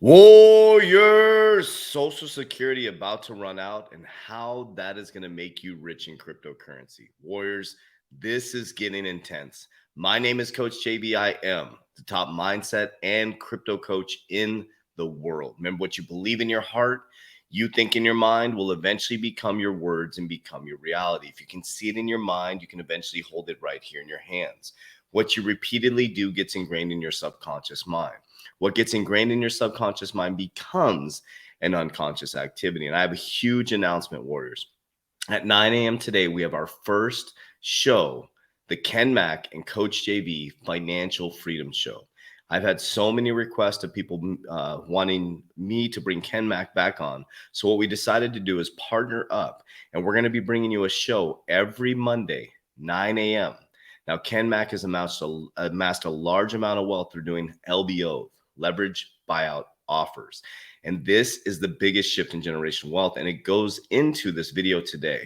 Warriors, Social Security about to run out, and how that is going to make you rich in cryptocurrency. Warriors, this is getting intense. My name is Coach JB. I am the top mindset and crypto coach in the world. Remember, what you believe in your heart, you think in your mind, will eventually become your words and become your reality. If you can see it in your mind, you can eventually hold it right here in your hands. What you repeatedly do gets ingrained in your subconscious mind. What gets ingrained in your subconscious mind becomes an unconscious activity. And I have a huge announcement, Warriors. At 9 a.m. today, we have our first show, the Ken Mack and Coach JB Financial Freedom Show. I've had so many requests of people wanting me to bring Ken Mack back on. So what we decided to do is partner up, and we're going to be bringing you a show every Monday, 9 a.m. Now, Ken Mack has amassed a large amount of wealth through doing LBO, leverage buyout offers. And this is the biggest shift in generational wealth. And it goes into this video today.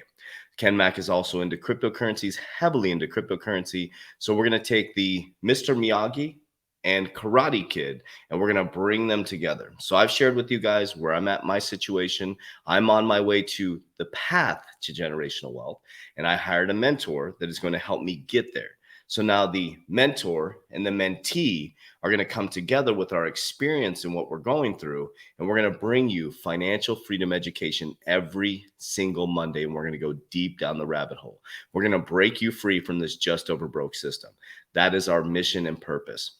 Ken Mack is also into cryptocurrencies, heavily into cryptocurrency. So we're going to take the Mr. Miyagi and Karate Kid, and we're going to bring them together. So I've shared with you guys where I'm at, my situation. I'm on my way to the path to generational wealth, and I hired a mentor that is going to help me get there. So now the mentor and the mentee are going to come together with our experience and what we're going through, and we're going to bring you financial freedom education every single Monday, and we're going to go deep down the rabbit hole. We're going to break you free from this just over broke system. That is our mission and purpose.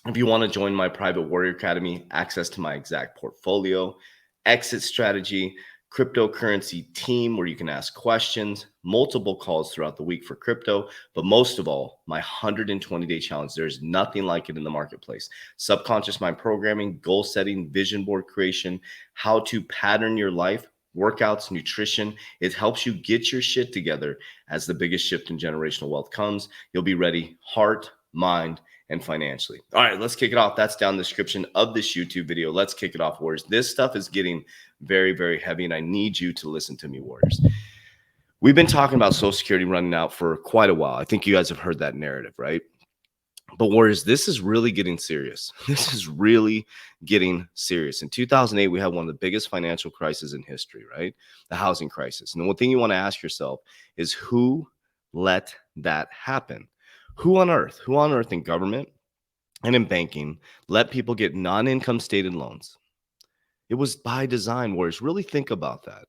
If you want to join my private Warrior Academy, access to my exact portfolio, exit strategy, cryptocurrency team where you can ask questions, multiple calls throughout the week for crypto, but most of all, my 120-day challenge. There's nothing like it in the marketplace. Subconscious mind programming, goal setting, vision board creation, how to pattern your life, workouts, nutrition. It helps you get your shit together as the biggest shift in generational wealth comes. You'll be ready, heart, mind, and financially. All right, let's kick it off. That's down in the description of this YouTube video. Let's kick it off, Warriors. This stuff is getting very, very heavy, and I need you to listen to me, Warriors. We've been talking about Social Security running out for quite a while. I think you guys have heard that narrative, right? But Warriors, this is really getting serious. This is really getting serious. In 2008, we had one of the biggest financial crises in history, right? The housing crisis. And the one thing you want to ask yourself is, who let that happen? Who on earth in government and in banking let people get non-income stated loans? It was by design, Warriors. Really think about that.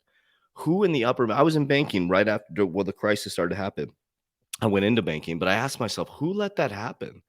Who in the I was in banking right after the crisis started to happen. I went into banking, but I asked myself, who let that happen?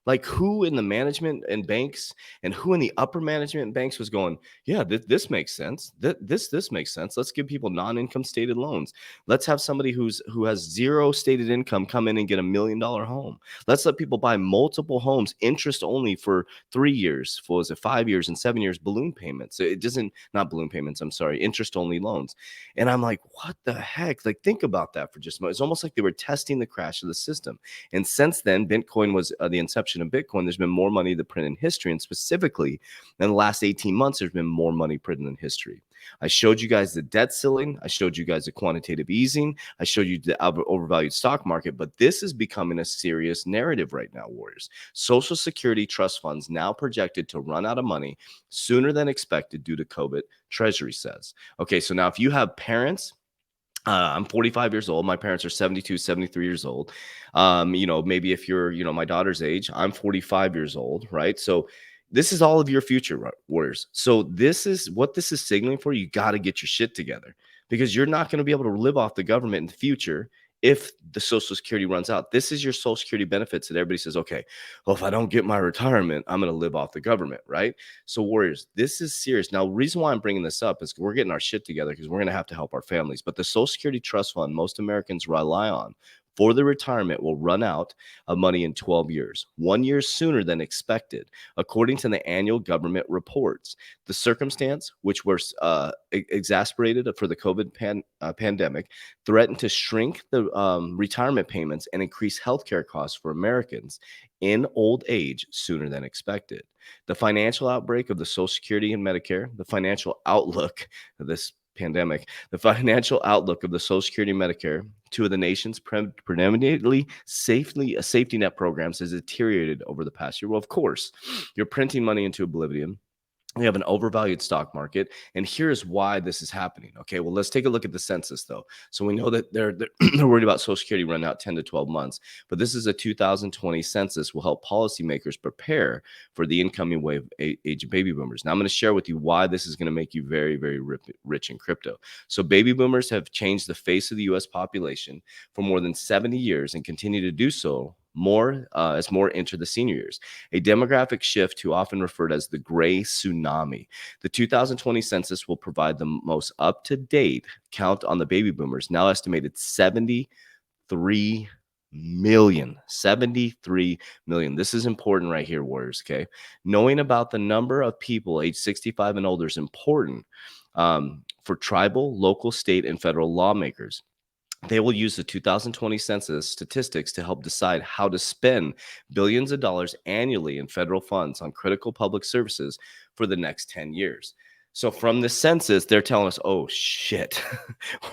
Like, who in the management and banks and who in the upper management and banks was going, yeah, this makes sense. This makes sense. Let's give people non-income stated loans. Let's have somebody who has zero stated income come in and get $1 million home. Let's let people buy multiple homes, interest only for 3 years, for was it 5 years and 7 years, balloon payments. It doesn't, not balloon payments, I'm sorry, interest only loans. And I'm like, what the heck? Like, think about that for just a moment. It's almost like they were testing the crash of the system. And since then, Bitcoin was the inception of Bitcoin. There's been more money to print in history, and specifically in the last 18 months, there's been more money printed in history. I showed you guys the debt ceiling. I showed you guys the quantitative easing. I showed you the overvalued stock market, but this is becoming a serious narrative right now, Warriors. Social Security trust funds now projected to run out of money sooner than expected due to COVID, Treasury says. Okay, so now if you have parents, I'm 45 years old. My parents are 72, 73 years old. Maybe if you're, my daughter's age, I'm 45 years old, right? So this is all of your future, Warriors. So this is what this is signaling for. You got to get your shit together, because you're not going to be able to live off the government in the future if the Social Security runs out. This is your Social Security benefits that everybody says, okay, well, if I don't get my retirement, I'm going to live off the government, right? So Warriors, this is serious. Now, the reason why I'm bringing this up is we're getting our shit together because we're going to have to help our families. But the Social Security Trust Fund most Americans rely on for the retirement will run out of money in 12 years, 1 year sooner than expected, according to the annual government reports. The circumstance, which was exacerbated for the COVID pandemic, threatened to shrink the retirement payments and increase healthcare costs for Americans in old age sooner than expected. The financial outbreak of the Social Security and Medicare, the financial outlook of this pandemic, the financial outlook of the Social Security and Medicare, two of the nation's predominantly safety net programs, has deteriorated over the past year. Well, of course, you're printing money into oblivion. We have an overvalued stock market, and here's why this is happening. Okay, well, let's take a look at the census, though. So we know that they're they're worried about Social Security running out 10 to 12 months, but this is a 2020 census will help policymakers prepare for the incoming wave of age of baby boomers. Now, I'm going to share with you why this is going to make you very, very rich in crypto. So baby boomers have changed the face of the U.S. population for more than 70 years and continue to do so more as more enter the senior years, a demographic shift too often referred as the gray tsunami. The 2020 census will provide the most up-to-date count on the baby boomers, now estimated 73 million. 73 million. This is important right here, Warriors, okay? Knowing about the number of people age 65 and older is important for tribal, local, state, and federal lawmakers. They will use the 2020 census statistics to help decide how to spend billions of dollars annually in federal funds on critical public services for the next 10 years. So from the census, they're telling us, oh shit,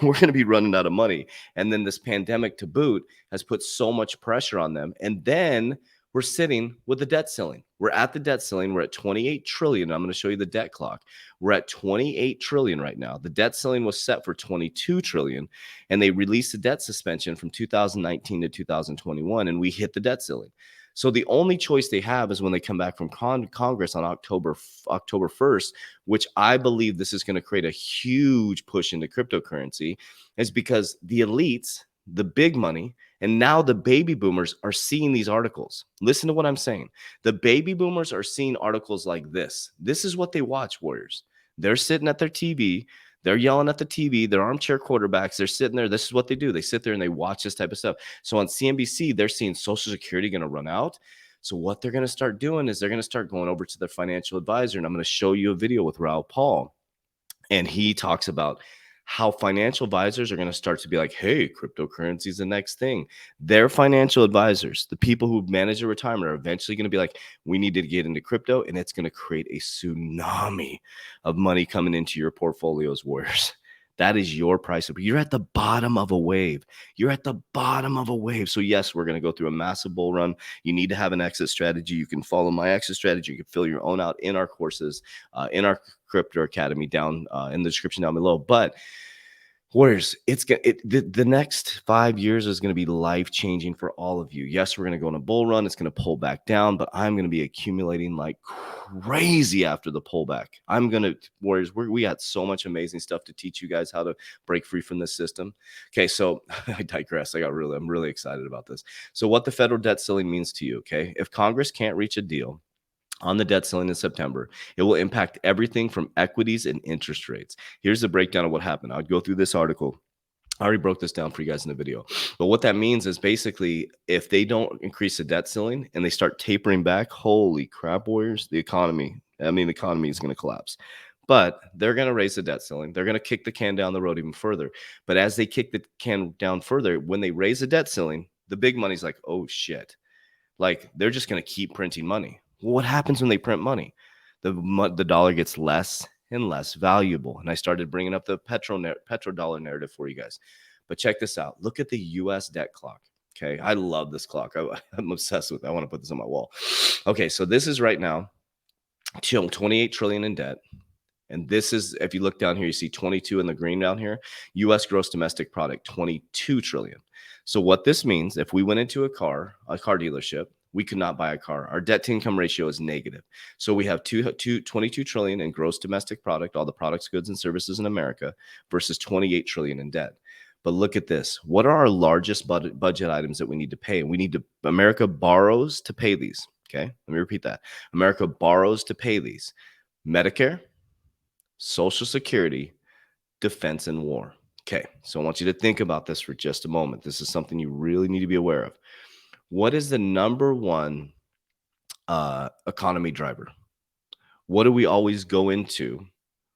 we're going to be running out of money. And then this pandemic to boot has put so much pressure on them. And then we're sitting with the debt ceiling. We're at the debt ceiling. We're at 28 trillion. I'm going to show you the debt clock. We're at 28 trillion right now. The debt ceiling was set for 22 trillion, and they released the debt suspension from 2019 to 2021, and we hit the debt ceiling. So the only choice they have is when they come back from Congress on October 1st, which I believe this is going to create a huge push into cryptocurrency, is because the elites, the big money, and now the baby boomers are seeing these articles. Listen to what I'm saying. The baby boomers are seeing articles like this. This is what they watch, Warriors. They're sitting at their TV. They're yelling at the TV. They're armchair quarterbacks. They're sitting there. This is what they do. They sit there and they watch this type of stuff. So on CNBC, they're seeing Social Security going to run out. So what they're going to start doing is they're going to start going over to their financial advisor. And I'm going to show you a video with Raoul Paul. And he talks about how financial advisors are going to start to be like, hey, cryptocurrency is the next thing. Their financial advisors, the people who manage their retirement, are eventually going to be like, we need to get into crypto, and it's going to create a tsunami of money coming into your portfolios, Warriors. That is your price. You're at the bottom of a wave. You're at the bottom of a wave. So yes, we're going to go through a massive bull run. You need to have an exit strategy. You can follow my exit strategy. You can fill your own out in our courses, in our Crypto Academy down in the description down below. But Warriors, the next 5 years is going to be life-changing for all of you. Yes, we're going to go on a bull run. It's going to pull back down, but I'm going to be accumulating like crazy after the pullback. Warriors, we got so much amazing stuff to teach you guys how to break free from this system. Okay, so I digress. I'm really excited about this. So what the federal debt ceiling means to you, okay? If Congress can't reach a deal on the debt ceiling in September, it will impact everything from equities and interest rates. Here's the breakdown of what happened. I'll go through this article. I already broke this down for you guys in the video. But what that means is basically if they don't increase the debt ceiling and they start tapering back, holy crap, Warriors, the economy is going to collapse. But they're going to raise the debt ceiling. They're going to kick the can down the road even further. But as they kick the can down further, when they raise the debt ceiling, the big money's like, oh shit. Like they're just going to keep printing money. Well, what happens when they print money? The dollar gets less and less valuable. And I started bringing up the petrodollar narrative for you guys. But check this out. Look at the U.S. debt clock. Okay, I love this clock. I'm obsessed with it. I want to put this on my wall. Okay, so this is right now 28 trillion in debt. And this is, if you look down here, you see 22 in the green down here. U.S. gross domestic product, 22 trillion. So what this means, if we went into a car dealership, we could not buy a car. Our debt to income ratio is negative. So we have 22 trillion in gross domestic product, all the products, goods, and services in America, versus 28 trillion in debt. But look at this. What are our largest budget items that we need to pay? America borrows to pay these. Okay, let me repeat that. America borrows to pay these. Medicare, Social Security, defense, and war. Okay, so I want you to think about this for just a moment. This is something you really need to be aware of. What is the number one economy driver? What do we always go into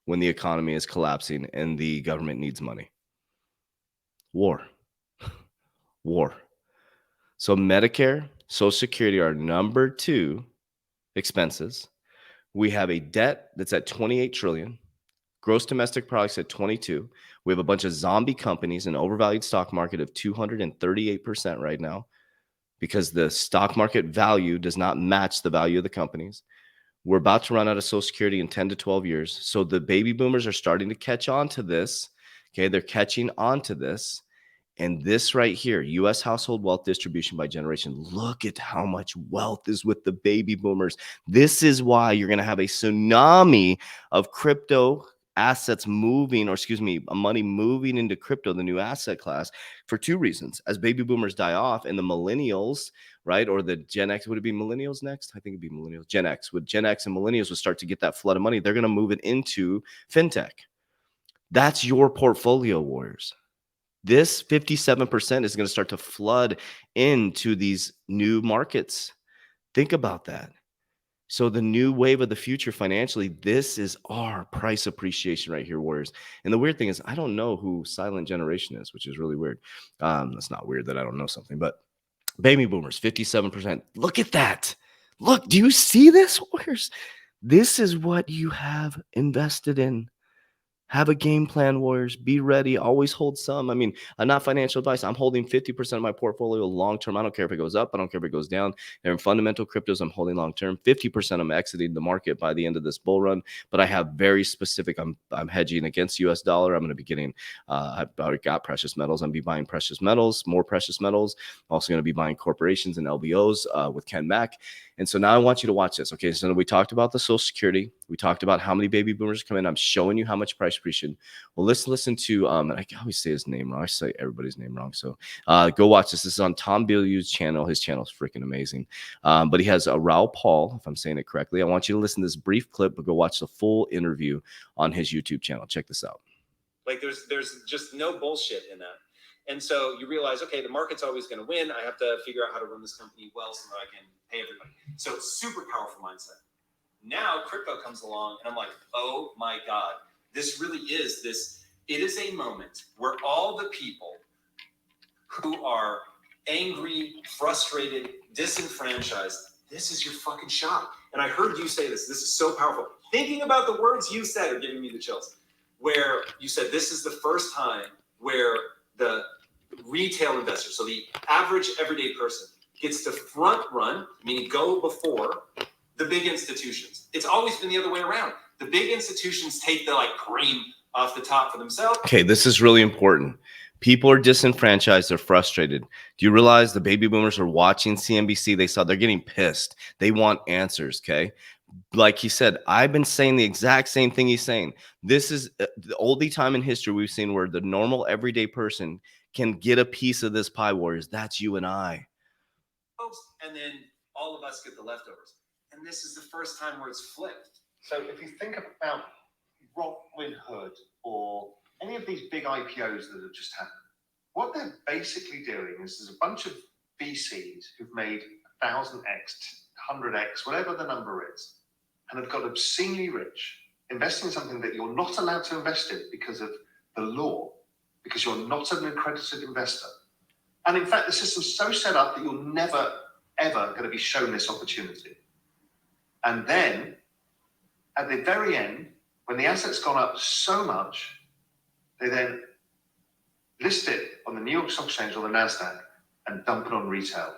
when the economy is collapsing and the government needs money? War. War. So Medicare, Social Security are number 2 expenses. We have a debt that's at 28 trillion. Gross domestic products at 22. We have a bunch of zombie companies, an overvalued stock market of 238% right now, because the stock market value does not match the value of the companies. We're about to run out of Social Security in 10 to 12 years. So the baby boomers are starting to catch on to this. Okay. They're catching on to this. And this right here, US household wealth distribution by generation. Look at how much wealth is with the baby boomers. This is why you're going to have a tsunami of crypto assets moving, or excuse me, money moving into crypto, the new asset class, for two reasons. As baby boomers die off and the millennials, right, or the Gen X, would it be millennials next? I think it'd be millennials. Gen X, would Gen X and millennials would start to get that flood of money. They're going to move it into fintech. That's your portfolio, warriors. This 57% is going to start to flood into these new markets. Think about that. So the new wave of the future financially, this is our price appreciation right here, warriors. And the weird thing is, I don't know who Silent Generation is, which is really weird. That's not weird that I don't know something, but baby boomers, 57%. Look at that. Look, do you see this, warriors? This is what you have invested in. Have a game plan, warriors. Be ready. Always hold some. I mean, not financial advice. I'm holding 50% of my portfolio long term. I don't care if it goes up. I don't care if it goes down. They're in fundamental cryptos. I'm holding long term. 50% I'm exiting the market by the end of this bull run. But I have very specific. I'm hedging against US dollar. I'm going to be getting. I've already got precious metals. I'm going to be buying precious metals, more precious metals. I'm also going to be buying corporations and LBOs with Ken Mack. And so now I want you to watch this. Okay, so we talked about the Social Security. We talked about how many baby boomers come in. I'm showing you how much price appreciation. Well, let's listen to, and I always say his name wrong. I say everybody's name wrong. So go watch this. This is on Tom Bilyeu's channel. His channel is freaking amazing. But he has a Raoul Paul, if I'm saying it correctly. I want you to listen to this brief clip, but go watch the full interview on his YouTube channel. Check this out. Like there's just no bullshit in that. And so you realize, okay, the market's always going to win. I have to figure out how to run this company well so that I can pay everybody. So it's super powerful mindset. Now crypto comes along and I'm like, oh my God, this really is this. It is a moment where all the people who are angry, frustrated, disenfranchised, this is your fucking shot. And I heard you say this. This is so powerful. Thinking about the words you said are giving me the chills. Where you said this is the first time where the retail investor, so the average everyday person, gets to front run, meaning go before the big institutions. It's always been the other way around. The big institutions take the cream off the top for themselves. Okay, this is really important. People are disenfranchised. They're frustrated. Do you realize the baby boomers are watching CNBC? They're getting pissed. They want answers, okay? Like he said, I've been saying the exact same thing he's saying. This is the only time in history we've seen where the normal everyday person can get a piece of this pie, warriors. That's you and I. And then all of us get the leftovers. And this is the first time where it's flipped. So if you think about Robinhood or any of these big IPOs that have just happened, what they're basically doing is there's a bunch of VCs who've made 1,000x, 100x, whatever the number is, and have got obscenely rich, investing in something that you're not allowed to invest in because of the law, because you're not an accredited investor. And in fact, the system's so set up that you're never, ever going to be shown this opportunity. And then, at the very end, when the asset's gone up so much, they then list it on the New York Stock Exchange or the NASDAQ and dump it on retail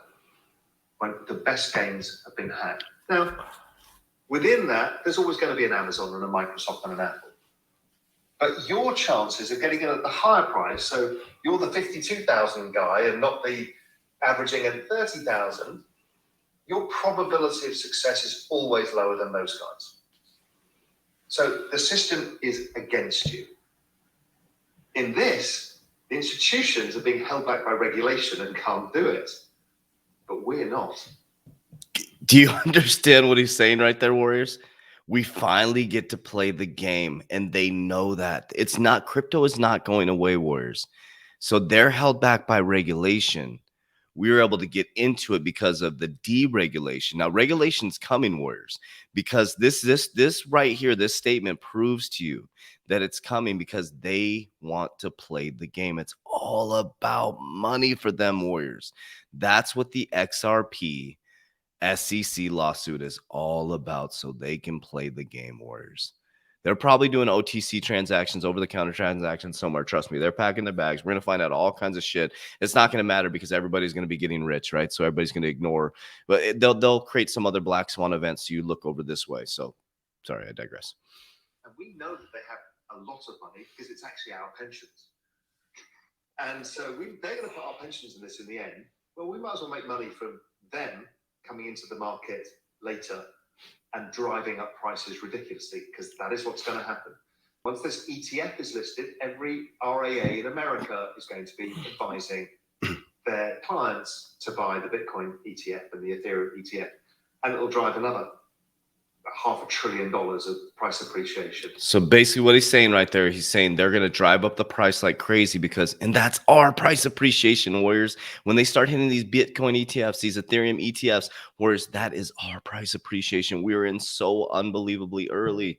when the best gains have been had. Now, within that, there's always going to be an Amazon and a Microsoft and an Apple. But your chances of getting it at the higher price, so you're the 52,000 guy and not the averaging at 30,000, your probability of success is always lower than those guys. So the system is against you. In this, the institutions are being held back by regulation and can't do it. But we're not. Do you understand what he's saying right there, warriors? We finally get to play the game, and they know that. It's not, crypto is not going away, warriors. So they're held back by regulation. We were able to get into it because of the deregulation. Now, regulation's coming, warriors, because this right here, this statement proves to you that it's coming because they want to play the game. It's all about money for them, warriors. That's what the XRP SEC lawsuit is all about, so they can play the game, warriors. They're probably doing OTC transactions, over-the-counter transactions somewhere. Trust me, they're packing their bags. We're going to find out all kinds of shit. It's not going to matter because everybody's going to be getting rich, right? So everybody's going to ignore. But they'll create some other black swan events so you look over this way. So, sorry, I digress. And we know that they have a lot of money because it's actually our pensions. And so they're going to put our pensions in this in the end. Well, we might as well make money from them coming into the market later and driving up prices ridiculously, because that is what's going to happen. Once this ETF is listed, every RIA in America is going to be advising their clients to buy the Bitcoin ETF and the Ethereum ETF, and it'll drive another $500 billion of price appreciation. So basically what he's saying right there, he's saying they're going to drive up the price like crazy and that's our price appreciation, Warriors. When they start hitting these Bitcoin ETFs, these Ethereum ETFs, Warriors, that is our price appreciation. We are in so unbelievably early.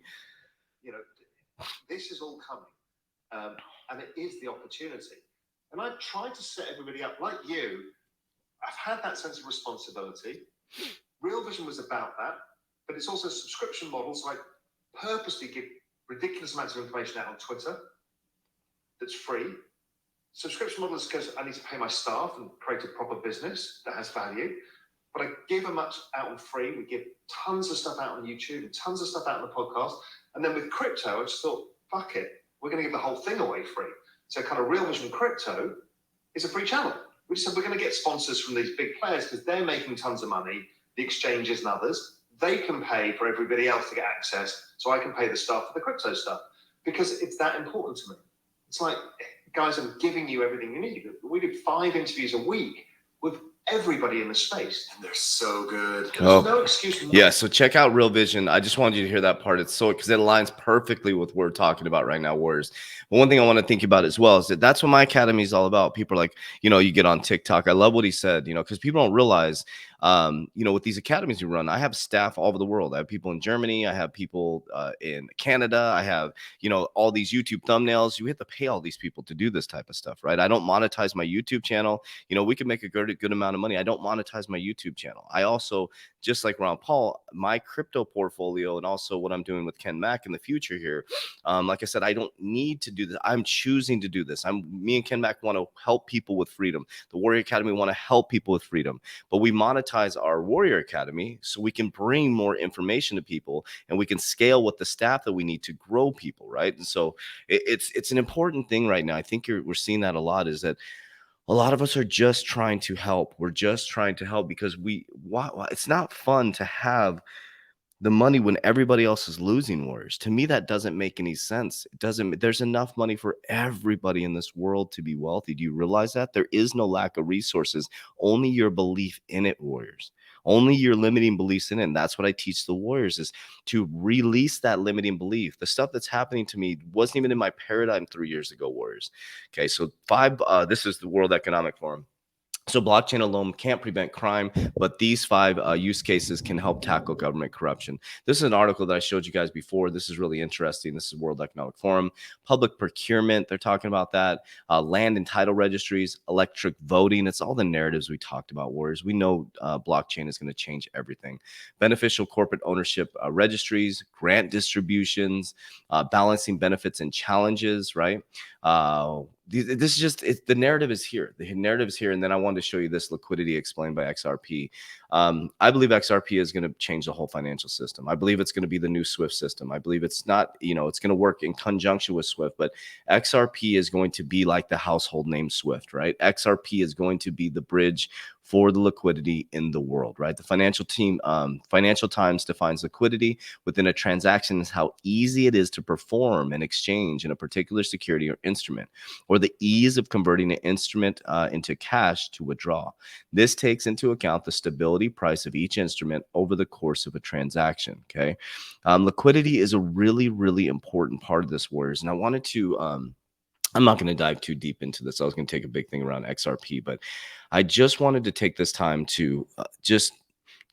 You know, this is all coming, and it is the opportunity. And I've tried to set everybody up like you. I've had that sense of responsibility. Real Vision was about that. But it's also a subscription model, so I purposely give ridiculous amounts of information out on Twitter that's free. Subscription model is because I need to pay my staff and create a proper business that has value. But I give a much out on free. We give tons of stuff out on YouTube and tons of stuff out on the podcast. And then with crypto, I just thought, fuck it, we're going to give the whole thing away free. So kind of Real Vision Crypto is a free channel. We just said we're going to get sponsors from these big players because they're making tons of money, the exchanges and others. They can pay for everybody else to get access, so I can pay the staff for the crypto stuff, because it's that important to me. It's like, guys, I'm giving you everything you need. We do 5 interviews a week with everybody in the space, and they're so good. There's no excuse. Yeah, so check out Real Vision. I just wanted you to hear that part. It's so, because it aligns perfectly with what we're talking about right now, Warriors. But one thing I want to think about as well is that's what my academy is all about. People are like, you get on TikTok. I love what he said, because people don't realize, with these academies we run, I have staff all over the world. I have people in Germany. I have people in Canada. I have, all these YouTube thumbnails. You have to pay all these people to do this type of stuff, right? I don't monetize my YouTube channel. We can make a good amount of money. I don't monetize my YouTube channel. I also, just like Raoul Paul, my crypto portfolio and also what I'm doing with Ken Mack in the future here, like I said, I don't need to do this. I'm choosing to do this. Me and Ken Mack want to help people with freedom. The Warrior Academy want to help people with freedom, but we monetize our Warrior Academy so we can bring more information to people and we can scale with the staff that we need to grow people, right? And so it's an important thing right now. I think we're seeing that a lot, is that a lot of us are just trying to help. We're just trying to help because it's not fun to have the money when everybody else is losing, Warriors. To me, that doesn't make any sense. There's enough money for everybody in this world to be wealthy. Do you realize that? There is no lack of resources, only your belief in it, Warriors. Only your limiting beliefs in it. And that's what I teach the Warriors, is to release that limiting belief. The stuff that's happening to me wasn't even in my paradigm 3 years ago, Warriors. Okay, so this is the World Economic Forum. So blockchain alone can't prevent crime, but these 5 use cases can help tackle government corruption. This is an article that I showed you guys before. This is really interesting. This is World Economic Forum. Public procurement, they're talking about that. Land and title registries, electric voting. It's all the narratives we talked about, Warriors. We know blockchain is going to change everything. Beneficial corporate ownership registries, grant distributions, balancing benefits and challenges, right? This is just the narrative is here. The narrative is here. And then I wanted to show you this liquidity explained by XRP. I believe XRP is going to change the whole financial system. I believe it's going to be the new SWIFT system. I believe it's not, it's going to work in conjunction with SWIFT, but XRP is going to be like the household name SWIFT, right? XRP is going to be the bridge for the liquidity in the world, right? The Financial Times defines liquidity within a transaction as how easy it is to perform an exchange in a particular security or instrument, or the ease of converting an instrument into cash to withdraw. This takes into account the stability price of each instrument over the course of a transaction, okay? Liquidity is a really, really important part of this, Warriors, and I wanted to... I'm not going to dive too deep into this. I was going to take a big thing around XRP, but I just wanted to take this time to just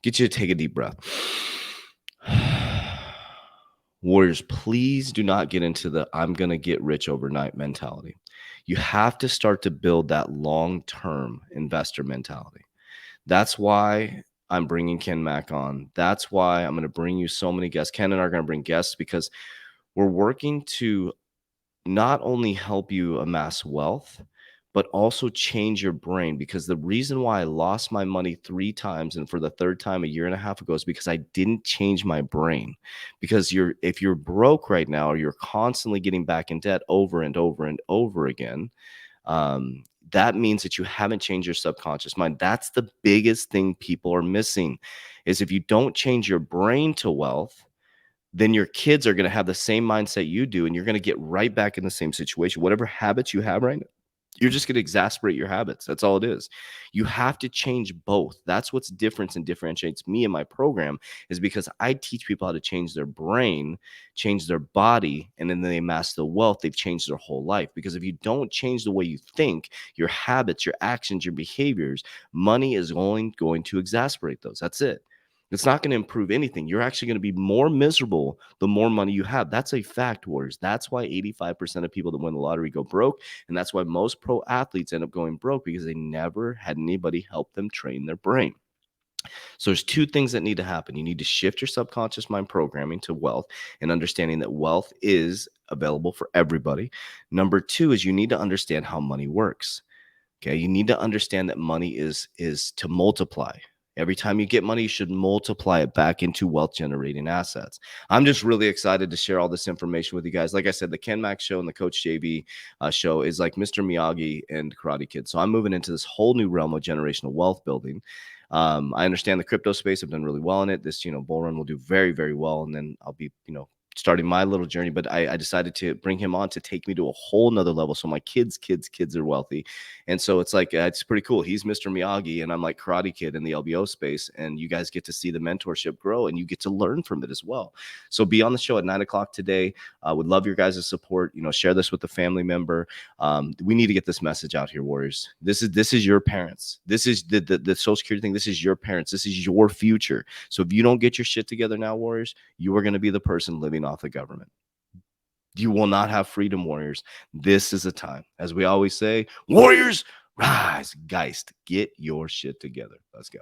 get you to take a deep breath. Warriors, please do not get into the I'm going to get rich overnight mentality. You have to start to build that long-term investor mentality. That's why I'm bringing Ken Mack on. That's why I'm going to bring you so many guests. Ken and I are going to bring guests because We're working to not only help you amass wealth, but also change your brain, because the reason why I lost my money 3 times and for the 3rd time a year and a half ago is because I didn't change my brain. Because if you're broke right now, or you're constantly getting back in debt over and over and over again, that means that you haven't changed your subconscious mind. That's the biggest thing people are missing, is if you don't change your brain to wealth, then your kids are going to have the same mindset you do, and you're going to get right back in the same situation. Whatever habits you have right now, you're just going to exasperate your habits. That's all it is. You have to change both. That's what's different and differentiates me in my program, is because I teach people how to change their brain, change their body, and then they amass the wealth. They've changed their whole life. Because if you don't change the way you think, your habits, your actions, your behaviors, money is only going to exasperate those. That's it. It's not going to improve anything. You're actually going to be more miserable the more money you have. That's a fact, Warriors. That's why 85% of people that win the lottery go broke. And that's why most pro athletes end up going broke, because they never had anybody help them train their brain. So there's 2 things that need to happen. You need to shift your subconscious mind programming to wealth, and understanding that wealth is available for everybody. Number 2 is you need to understand how money works. Okay, you need to understand that money is to multiply. Every time you get money, you should multiply it back into wealth generating assets. I'm just really excited to share all this information with you guys. Like I said, the Ken Max show and the Coach JB show is like Mr. Miyagi and Karate Kid. So I'm moving into this whole new realm of generational wealth building. I understand the crypto space. I've done really well in it. This, bull run will do very, very well. And then I'll be, starting my little journey, but I decided to bring him on to take me to a whole nother level. So my kids are wealthy. And so it's like, it's pretty cool. He's Mr. Miyagi and I'm like Karate Kid in the LBO space. And you guys get to see the mentorship grow and you get to learn from it as well. So be on the show at 9:00 today. Would love your guys' support. Share this with a family member. We need to get this message out here, Warriors. This is your parents. This is the Social Security thing. This is your parents. This is your future. So if you don't get your shit together now, Warriors, you are going to be the person living off the government. You will not have freedom, Warriors. This is a time, as we always say, Warriors rise. Geist, get your shit together. Let's go.